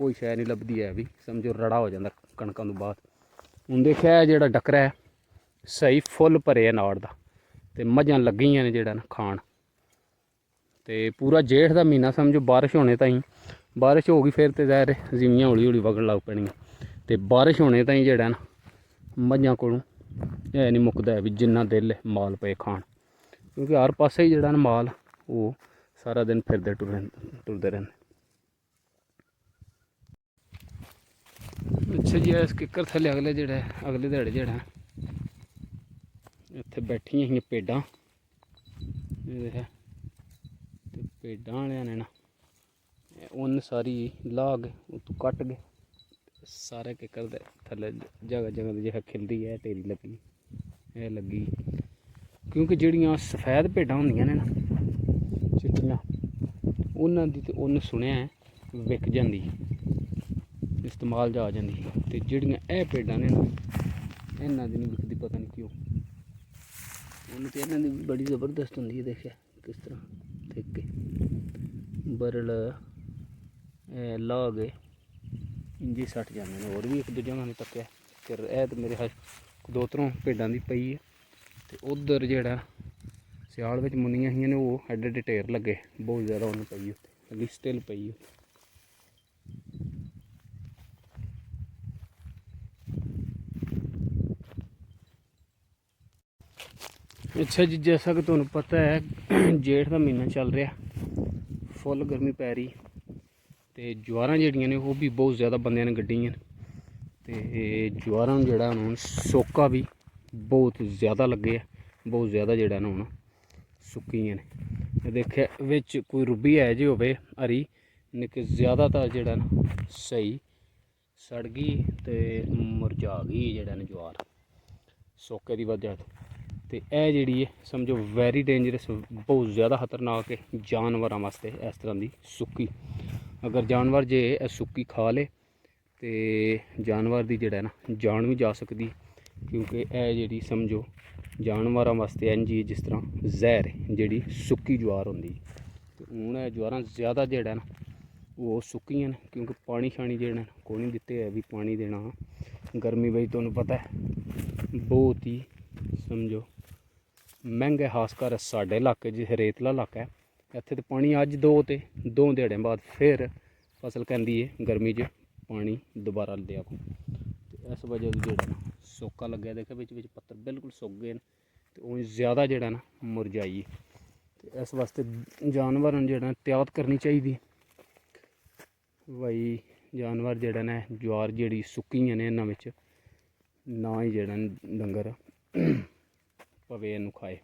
ਕੋਈ ਸ਼ੈ ਨਹੀਂ ਲੱਭਦੀ ਹੈ ਵੀ ਸਮਝੋ ਰੜਾ ਹੋ ਜਾਂਦਾ ਕਣਕਾਂ ਤੋਂ ਬਾਅਦ। ਹੁਣ ਦੇਖਿਆ ਜਿਹੜਾ ਡੱਕਰਾ ਹੈ ਸਹੀ ਫੁੱਲ ਭਰੇ ਆ ਨਾੜ ਦਾ ਤੇ ਮੱਝਾਂ ਲੱਗੀਆਂ ਨੇ ਜਿਹੜਾ ਨਾ ਖਾਣ। ਤੇ ਪੂਰਾ ਜੇਠ ਦਾ ਮਹੀਨਾ ਸਮਝੋ ਬਾਰਿਸ਼ ਹੋਣੇ ਤਾਈਂ, ਬਾਰਿਸ਼ ਹੋ ਗਈ ਫਿਰ ਤੇ ਜ਼ਾਹਿਰ ਜ਼ਮੀਆਂ ਹੌਲੀ ਹੌਲੀ ਵਗਣ ਲੱਗ ਪੈਣੀਆਂ ਤੇ ਬਾਰਿਸ਼ ਹੋਣੇ ਤਾਈਂ ਜਿਹੜਾ ਨਾ ਮੱਝਾਂ ਕੋਲੋਂ ਇਹ ਨਹੀਂ ਮੁੱਕਦਾ ਵੀ ਜਿੰਨਾ ਦਿਲ ਮਾਲ ਪਏ ਖਾਣ, ਕਿਉਂਕਿ ਹਰ ਪਾਸੇ ਹੀ ਜਿਹੜਾ ਨਾ ਮਾਲ ਉਹ ਸਾਰਾ ਦਿਨ ਫਿਰਦੇ ਟੁਰਦੇ ਰਹਿੰਦੇ। ਅੱਛਾ ਜੀ, ਇਸ ਕਿੱਕਰ ਥੱਲੇ ਅਗਲੇ ਦਿਹਾੜੇ ਜਿਹੜਾ ਇੱਥੇ ਬੈਠੀਆਂ ਸੀਗੀਆਂ ਭੇਡਾਂ ਤੇ ਭੇਡਾਂ ਵਾਲਿਆਂ ਨੇ ਨਾ ਉੱਨ ਸਾਰੀ ਲਾਹ ਕੇ ਉੱਤੋਂ ਕੱਟ ਕੇ ਸਾਰੇ ਕਿੱਕਰ ਦੇ ਥੱਲੇ ਜਗ੍ਹਾ ਜਗ੍ਹਾ ਤੇ ਜਿਹੜਾ ਖਿਲਦੀ ਹੈ ਢੇਰੀ ਲੱਗੀ ਇਹ ਲੱਗੀ, ਕਿਉਂਕਿ ਜਿਹੜੀਆਂ ਸਫੈਦ ਭੇਡਾਂ ਹੁੰਦੀਆਂ ਨੇ ਨਾ ਚਿੱਟੀਆਂ ਉਹਨਾਂ ਦੀ ਤੇ ਉੱਨ ਸੁਣਿਆ ਵਿਕ ਜਾਂਦੀ, ਇਸਤੇਮਾਲ ਜਾ ਆ ਜਾਂਦੀ, ਤੇ ਜਿਹੜੀਆਂ ਇਹ ਭੇਡਾਂ ਨੇ ਨਾ ਇਹਨਾਂ ਦੀ ਨਹੀਂ ਵਿਕਦੀ, ਪਤਾ ਨਹੀਂ ਕਿਉਂ। ਉਹਨੂੰ ਤੇ ਇਹਨਾਂ ਦੀ ਬੜੀ ਜ਼ਬਰਦਸਤ ਹੁੰਦੀ ਹੈ, ਦੇਖਿਆ ਕਿਸ ਤਰ੍ਹਾਂ ਥਿੱਕ ਕੇ ਬਰਲ ਲਾ ਕੇ ਇੰਜੀ ਸੱਟ ਜਾਂਦੇ ਨੇ। ਹੋਰ ਵੀ ਇੱਕ ਦੋ ਜਗ੍ਹਾ ਨੇ ਤੱਕਿਆ ਕਿ ਇਹ ਤਾਂ ਮੇਰੇ ਦੋ ਤਰ੍ਹਾਂ ਭੇਡਾਂ ਦੀ ਪਈ ਹੈ, ਤੇ ਉਧਰ ਜਿਹੜਾ ਸਿਆਲ ਵਿੱਚ ਮੁੰਨੀਆਂ ਸੀਗੀਆਂ ਨੇ ਉਹ ਐਡੇ ਐਡੇ ਢੇਰ ਲੱਗੇ, ਬਹੁਤ ਜ਼ਿਆਦਾ ਉਹਨੂੰ ਪਈ ਉੱਥੇ ਅਗਲੀ ਸਟਿਲ ਪਈ ਉੱਥੇ। ਅੱਛਾ ਜੀ, ਜੈਸਾ ਕਿ ਤੁਹਾਨੂੰ ਪਤਾ ਹੈ ਜੇਠ ਦਾ ਮਹੀਨਾ ਚੱਲ ਰਿਹਾ, ਫੁੱਲ ਗਰਮੀ ਪੈ ਰਹੀ ਤੇ ਜਵਾਰਾਂ ਜਿਹੜੀਆਂ ਨੇ ਉਹ ਵੀ ਬਹੁਤ ਜ਼ਿਆਦਾ ਬੰਦਿਆਂ ਨੇ ਗੱਡੀਆਂ ਨੇ, ਤੇ ਜਵਾਰਾਂ ਨੂੰ ਜਿਹੜਾ ਹੁਣ ਸੋਕਾ ਵੀ ਬਹੁਤ ਜ਼ਿਆਦਾ ਲੱਗੇ ਆ, ਬਹੁਤ ਜ਼ਿਆਦਾ ਜਿਹੜਾ ਨਾ ਹੁਣ ਸੁੱਕੀਆਂ ਨੇ। ਦੇਖਿਆ ਵਿੱਚ ਕੋਈ ਰੁੱਬੀ ਹੈ ਜੇ ਹੋਵੇ ਹਰੀ ਨਿੱਕੇ, ਜ਼ਿਆਦਾਤਰ ਜਿਹੜਾ ਨਾ ਸਹੀ ਸੜ ਗਈ ਤੇ ਮੁਰਝਾ ਗਈ ਜਿਹੜਾ ਨਾ ਜਵਾਰ ਸੋਕੇ ਦੀ ਵਜ੍ਹਾ ਤੋਂ। ਤੇ ਇਹ ਜਿਹੜੀ ਹੈ ਸਮਝੋ ਵੈਰੀ ਡੇਂਜਰਸ, ਬਹੁਤ ਜ਼ਿਆਦਾ ਖਤਰਨਾਕ ਹੈ ਜਾਨਵਰਾਂ ਵਾਸਤੇ ਇਸ ਤਰ੍ਹਾਂ ਦੀ ਸੁੱਕੀ। ਅਗਰ ਜਾਨਵਰ ਜੇ ਇਹ ਸੁੱਕੀ ਖਾ ਲੇ ਤੇ ਜਾਨਵਰ ਦੀ ਜਿਹੜਾ ਨਾ ਜਾਨ ਵੀ ਜਾ ਸਕਦੀ, ਕਿਉਂਕਿ ਇਹ ਜਿਹੜੀ ਸਮਝੋ ਜਾਨਵਰਾਂ ਵਾਸਤੇ ਇੰਝ ਹੀ ਜਿਸ ਤਰ੍ਹਾਂ ਜ਼ਹਿਰ ਹੈ ਜਿਹੜੀ ਸੁੱਕੀ ਜਵਾਰ ਹੁੰਦੀ। ਤੇ ਹੁਣ ਇਹ ਜਵਾਰਾਂ ਜ਼ਿਆਦਾ ਜਿਹੜਾ ਨਾ ਉਹ ਸੁੱਕੀਆਂ ਨੇ, ਕਿਉਂਕਿ ਪਾਣੀ ਸ਼ਾਣੀ ਜਿਹੜਾ ਕੋਈ ਨਹੀਂ ਦਿੱਤੇ ਹੈ ਵੀ ਪਾਣੀ ਦੇਣਾ। ਗਰਮੀ ਵਿੱਚ ਤੁਹਾਨੂੰ ਪਤਾ ਹੈ ਬਹੁਤ ਹੀ ਸਮਝੋ ਮਹਿੰਗਾ, ਖਾਸ ਕਰ ਸਾਡੇ ਇਲਾਕੇ ਜਿਹ ਰੇਤਲਾ ਇਲਾਕਾ ਹੈ, ਇੱਥੇ ਤਾਂ ਪਾਣੀ ਅੱਜ ਦੋ ਦਿਹਾੜਿਆਂ ਬਾਅਦ ਫਿਰ ਫਸਲ ਕਹਿੰਦੀ ਹੈ ਗਰਮੀ 'ਚ ਪਾਣੀ ਦੁਬਾਰਾ ਦਿਆ ਕੋ। ਤੇ ਇਸ ਵਜ੍ਹਾ ਤੋਂ ਜਿਹੜਾ ਨਾ ਸੋਕਾ ਲੱਗਿਆ, ਦੇਖਿਆ ਵਿੱਚ ਪੱਤਰ ਬਿਲਕੁਲ ਸੁੱਕ ਗਏ ਨੇ ਤੇ ਉਹ ਜ਼ਿਆਦਾ ਜਿਹੜਾ ਨਾ ਮੁਰਝਾਈ। ਤੇ ਇਸ ਵਾਸਤੇ ਜਾਨਵਰਾਂ ਨੂੰ ਜਿਹੜਾ ਤਿਆਤ ਕਰਨੀ ਚਾਹੀਦੀ ਭਾਈ। ਜਾਨਵਰ ਜਿਹੜਾ ਨਾ ਜਵਾਰ ਜਿਹੜੀ ਸੁੱਕੀਆਂ ਨੇ ਇਹਨਾਂ ਵਿੱਚ ਨਾ ਹੀ ਜਿਹੜਾ ਡੰਗਰ ਪਵੇ ਇਹਨੂੰ ਖਾਏ,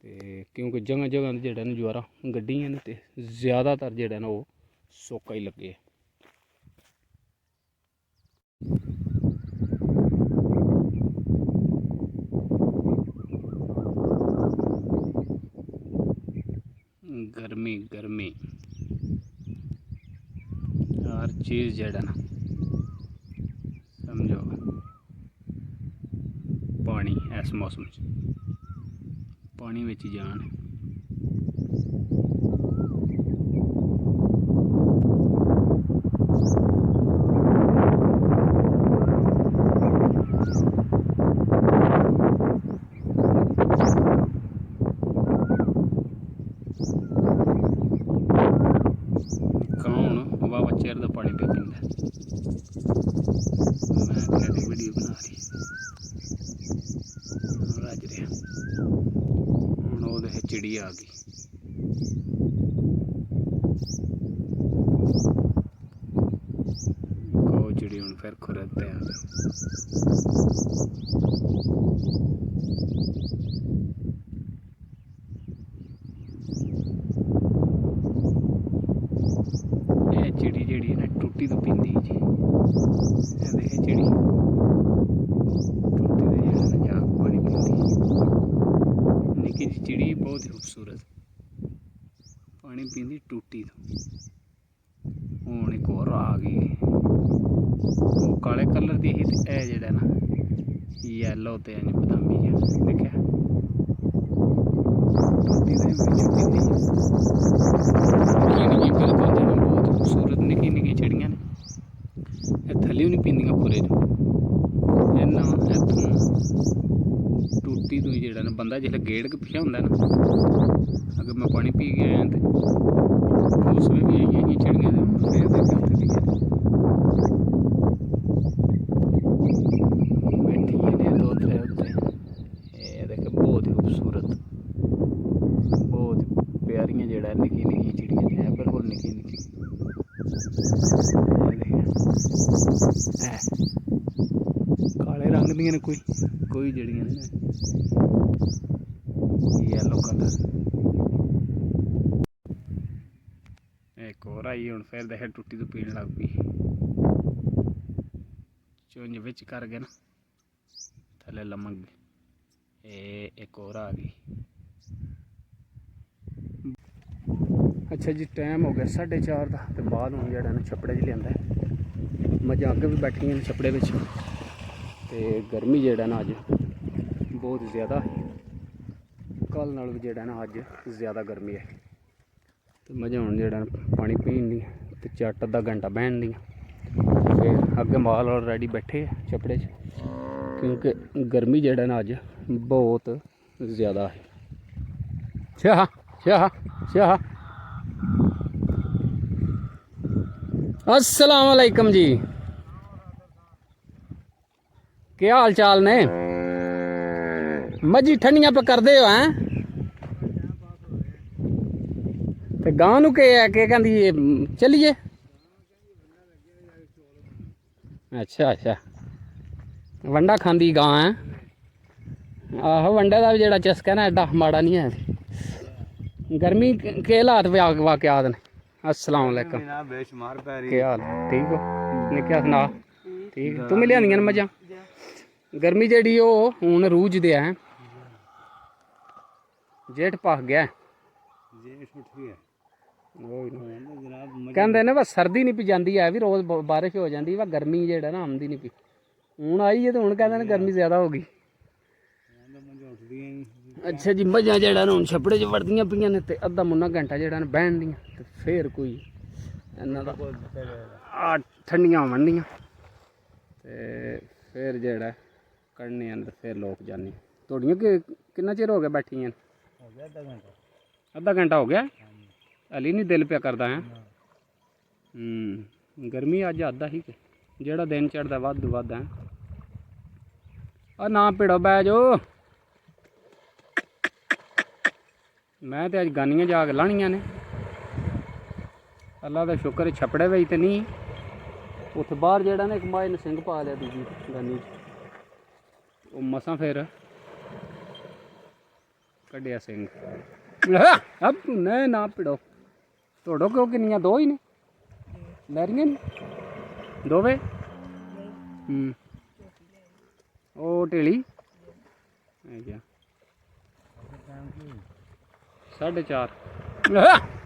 ਤੇ ਕਿਉਂਕਿ ਜਗ੍ਹਾ ਜਗ੍ਹਾ ਜਿਹੜਾ ਨਾ ਜਵਾਰਾਂ ਗੱਡੀਆਂ ਨੇ ਤੇ ਜ਼ਿਆਦਾਤਰ ਜਿਹੜਾ ਨਾ ਉਹ ਸੋਕਾ ਹੀ ਲੱਗੇ। ਗਰਮੀ हर चीज़ जड़ा ना समझो पानी इस मौसम पानी में जान चेयर का पानी पे पींदा। मैं कहती वीडियो बना रही रज रहा हूँ वो चिड़ी आ गई। चिड़ी हूँ फिर खुरद पे आ गई। चिड़ी जी ना टूटी तो पींदी जी, देखे चिड़ी टूटी तो जाग पानी पींदी। निकी जी चिड़ी बहुत ही खूबसूरत पानी पींदी टूटी तो। हूँ एक और आ गई वो काले कलर की ही, तो यह जड़ा ना येलो तो इंज बदामी जहा देखा टूटी तो पींदी। खूबसूरत निकी निकी चिड़ियाँ ने ਹਲੇ ਵੀ ਨਹੀਂ ਪੀਂਦੀਆਂ ਖੁਰੇ 'ਚ ਇਹਨਾਂ ਇੱਥੋਂ ਟੂਟੀ ਤੋਂ ਹੀ ਜਿਹੜਾ ਨਾ ਬੰਦਾ ਜਿਸਲੇ ਗੇੜ ਕੇ ਪਿਛਾ ਹੁੰਦਾ ਨਾ ਅਗਰ ਮੈਂ ਪਾਣੀ ਪੀ ਕੇ ਆਇਆ ਤੇ ਉਸ ਵੇ ਵੀ ਆਈਆਂ ਹੀ ਚਿੜੀਆਂ ਦੇ ਫੇਰ ਦੇਖਾਂ ਉੱਥੇ ਦੀ ਬੈਠੀਆਂ ਨੇ ਦੋ ਤਰੇ ਉੱਤੇ ਇਹ ਦੇਖ ਬਹੁਤ ਹੀ ਖੂਬਸੂਰਤ ਬਹੁਤ ਪਿਆਰੀਆਂ ਜਿਹੜਾ ਨਿੱਕੀ ਨਿੱਕੀ ਚਿੜੀਆਂ ਨੇ ਬਿਲਕੁਲ ਨਿੱਕੀ ਨਿੱਕੀ ਕਾਲੇ ਰੰਗ ਦੀਆਂ ਨੇ ਕੋਈ ਜਿਹੜੀਆਂ ਨੇ ਯੈਲੋ ਕਲਰ ਇੱਕ ਹੋਰ ਆਈ ਹੁਣ ਫਿਰ ਦੇਖ ਟੁੱਟੀ ਤੋਂ ਪੀਣ ਲੱਗ ਪਈ ਚੁੰਝ ਵਿੱਚ ਕਰ ਗਏ ਨਾ ਥੱਲੇ ਲਮਕ ਗਏ ਇਹ ਇੱਕ ਹੋਰ ਆ ਗਈ ਅੱਛਾ ਜੀ ਟਾਈਮ ਹੋ ਗਿਆ 4:30 ਦਾ ਤੇ ਬਾਅਦ ਹੁਣ ਜਿਹੜਾ ਨਾ ਛੱਪੜੇ 'ਚ ਲਿਆਂਦਾ ਮੱਝਾਂ ਅੱਗੇ ਵੀ ਬੈਠੀਆਂ ਨੇ ਛੱਪੜੇ ਵਿੱਚ ਤੇ ਗਰਮੀ ਜਿਹੜਾ ਨਾ ਅੱਜ ਬਹੁਤ ਜ਼ਿਆਦਾ ਹੈ ਕੱਲ੍ਹ ਨਾਲ ਵੀ ਜਿਹੜਾ ਨਾ ਅੱਜ ਜ਼ਿਆਦਾ ਗਰਮੀ ਹੈ ਤੇ ਮੱਝਾਂ ਹੁਣ ਜਿਹੜਾ ਨਾ ਪਾਣੀ ਪੀਣ ਦੀ ਤੇ ਝੱਟ ਅੱਧਾ ਘੰਟਾ ਬਹਿਣ ਦੀ ਫਿਰ ਅੱਗੇ ਮਾਲ ਆਲਰੇਡੀ ਬੈਠੇ ਆ ਛੱਪੜੇ 'ਚ ਕਿਉਂਕਿ ਗਰਮੀ ਜਿਹੜਾ ਨਾ ਅੱਜ ਬਹੁਤ ਜ਼ਿਆਦਾ ਹੈ ਸ਼ਾਹ ਸ਼ਾਹ ਸ਼ਾਹ अस्सलाम वालेकुम जी क्या हाल चाल ने मजी ठंडियां पे करदे हो हैं ते गांव नू के कहंदी चलिए अच्छा अच्छा वंडा खांदी गां है आहो वंडे दा भी जेहड़ा चस्का ना एडा माड़ा नहीं है गर्मी के हालात वाकयात ने अस्सलाम वालेकुम बेशुमार पै रही क्या हाल ठीक हो निक्या सुना ठीक तू मिलिया नहीं मजा गर्मी जी हूँ रूज दे है जेठ पक गया कहते ने बस सर्दी नहीं पी जाती है भी रोज़ बारिश हो जाती है गर्मी जेड़ा ना आमदी नहीं पी हूँ आई है तो हूँ कहते गर्मी ज़्यादा हो गई अच्छा जी मझां जेड़ा ना हुण छप्पड़े च वड़दियां पईयां ने ते अद्धा मुन्ना घंटा जेड़ा ना बहन दियां ते फिर कोई इन्ना दा ठंडियां होवणियां ते फिर जेड़ा कढ़ने अंदर फिर लोग जाने तोड़ियां किन्ना चिर हो गया बैठियां अद्धा घंटा हो गया हली नहीं दिल पिया करदा है गर्मी अज अद्धा ही जेड़ा दिन चढ़दा वध वध है आ ना भिड़ो बै जो मैं तो अज गानियां जाग लानियां ने अल्लाह का शुक्र है छप्पड़े बी तो नहीं उत्थे बाहर जेड़ा ना एक माए ने सिंह पा लिया दूजी गानी वो मसा फिर कढ़िया सिंह अब नहीं ना भिड़ो तोड़ो क्यों किनिया दो ही ने लहरियां ने दो वे ओ ढेली क्या 4:30